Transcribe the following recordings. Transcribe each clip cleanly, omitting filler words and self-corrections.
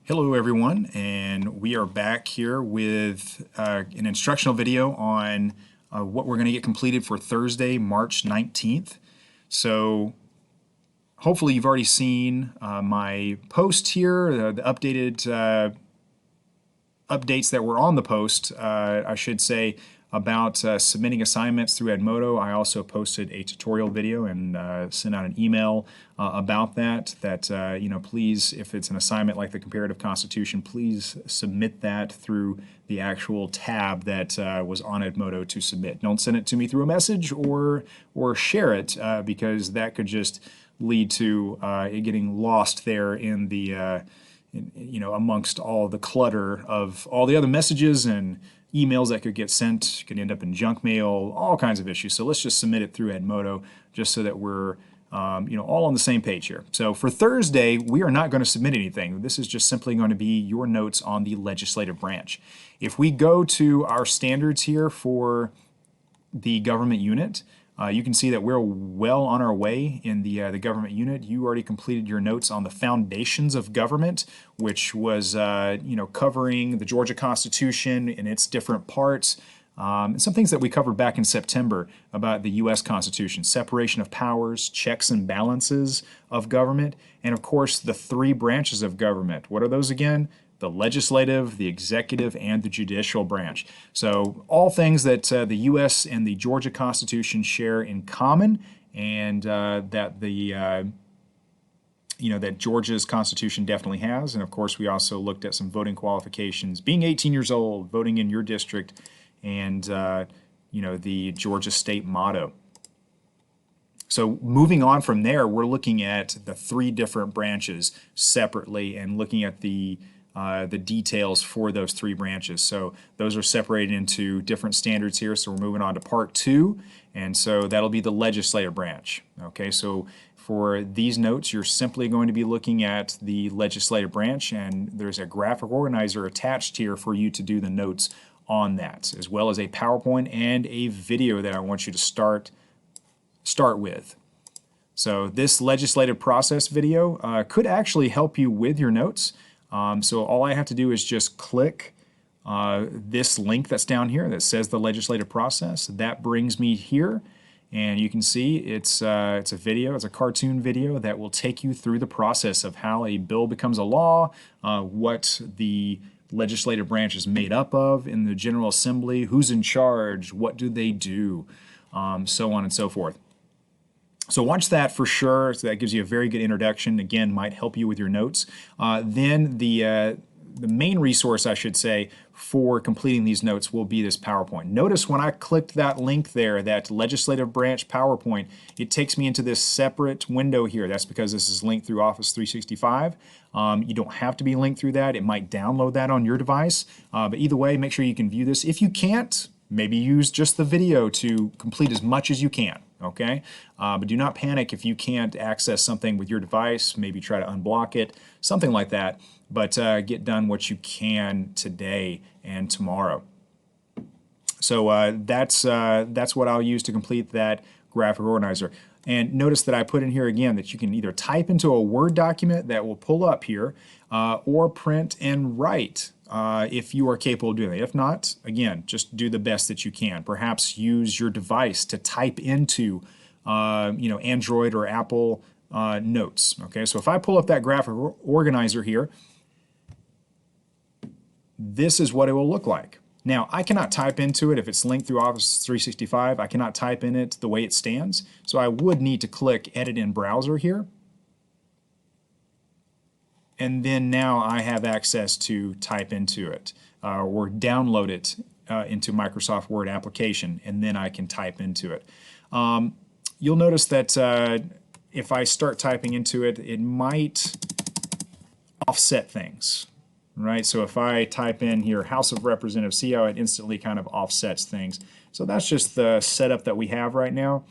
Hello everyone, and we are back here with an instructional video on what we're going to get completed for Thursday, March 19th. So hopefully you've already seen my post here, the updated updates that were on the post, I should say, about submitting assignments through Edmodo. I also posted a tutorial video and sent out an email about that, please, if it's an assignment like the Comparative Constitution, please submit that through the actual tab that was on Edmodo to submit. Don't send it to me through a message or share it because that could just lead to it getting lost there in the amongst all the clutter of all the other messages and emails that could get sent, could end up in junk mail, all kinds of issues. So let's just submit it through Edmodo just so that we're all on the same page here. So for Thursday, we are not going to submit anything. This is just simply going to be your notes on the legislative branch. If we go to our standards here for the government unit, you can see that we're well on our way in the government unit. You already completed your notes on the foundations of government, which was covering the Georgia Constitution in its different parts. And some things that we covered back in September about the U.S. Constitution: separation of powers, checks and balances of government, and of course the three branches of government. What are those again? The legislative, the executive, and the judicial branch. So all things that the U.S. and the Georgia Constitution share in common, and that that Georgia's Constitution definitely has. And of course, we also looked at some voting qualifications: being 18 years old, voting in your district, and the Georgia state motto. So moving on from there, we're looking at the three different branches separately and looking at the details for those three branches. So those are separated into different standards here. So we're moving on to part 2, and so that'll be the legislative branch. Okay, so for these notes, you're simply going to be looking at the legislative branch, and there's a graphic organizer attached here for you to do the notes on that, as well as a PowerPoint and a video that I want you to start with. So this legislative process video could actually help you with your notes. So all I have to do is just click this link that's down here that says the legislative process. That brings me here, and you can see it's a video, it's a cartoon video that will take you through the process of how a bill becomes a law, what the legislative branch is made up of in the General Assembly, who's in charge, what do they do, so on and so forth. So watch that for sure. So that gives you a very good introduction. Again, might help you with your notes. Then the main resource, I should say, for completing these notes will be this PowerPoint. Notice when I clicked that link there, that legislative branch PowerPoint, it takes me into this separate window here. That's because this is linked through Office 365. You don't have to be linked through that. It might download that on your device. But either way, make sure you can view this. If you can't, maybe use just the video to complete as much as you can. Okay, but do not panic if you can't access something with your device. Maybe try to unblock it, something like that. But get done what you can today and tomorrow. So that's what I'll use to complete that graphic organizer. And notice that I put in here again that you can either type into a Word document that will pull up here, or print and write if you are capable of doing that. If not, again, just do the best that you can. Perhaps use your device to type into Android or Apple notes. Okay, so if I pull up that graphic organizer here, this is what it will look like. Now, I cannot type into it if it's linked through Office 365. I cannot type in it the way it stands. So I would need to click Edit in Browser here. And then now I have access to type into it or download it into Microsoft Word application, and then I can type into it. You'll notice that if I start typing into it, it might offset things. Right, so if I type in here House of Representatives, see how it instantly kind of offsets things. So that's just the setup that we have right now.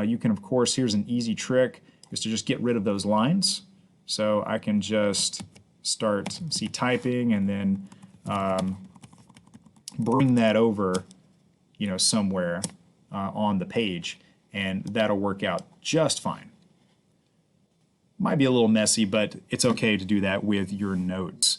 You can, of course, here's an easy trick, is to just get rid of those lines. So I can just start, typing, and then bring that over, somewhere on the page, and that'll work out just fine. Might be a little messy, but it's okay to do that with your notes.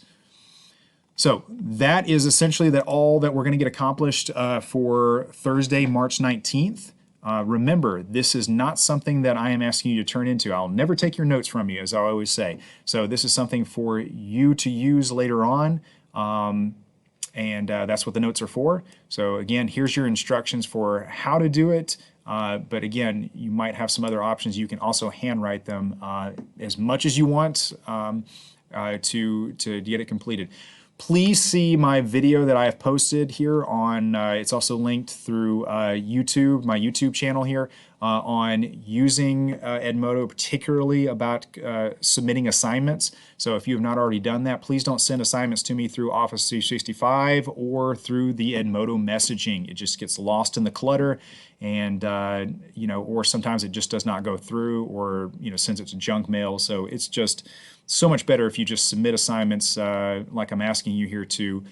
So that is essentially all that we're going to get accomplished for Thursday, March 19th. Remember, this is not something that I am asking you to turn into. I'll never take your notes from you, as I always say. So this is something for you to use later on, and that's what the notes are for. So again, here's your instructions for how to do it. But again, you might have some other options. You can also handwrite them as much as you want to get it completed. Please see my video that I have posted here on, it's also linked through YouTube, my YouTube channel here, on using Edmodo, particularly about submitting assignments. So if you have not already done that, please don't send assignments to me through Office 365 or through the Edmodo messaging. It just gets lost in the clutter, and you know, or sometimes it just does not go through, or you know, sends it to junk mail. So it's just so much better if you just submit assignments like I'm asking you here to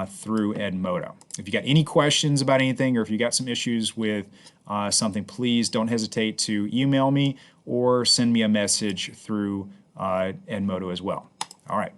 through Edmodo. If you got any questions about anything, or if you got some issues with something, please don't hesitate to email me or send me a message through Edmodo as well. All right.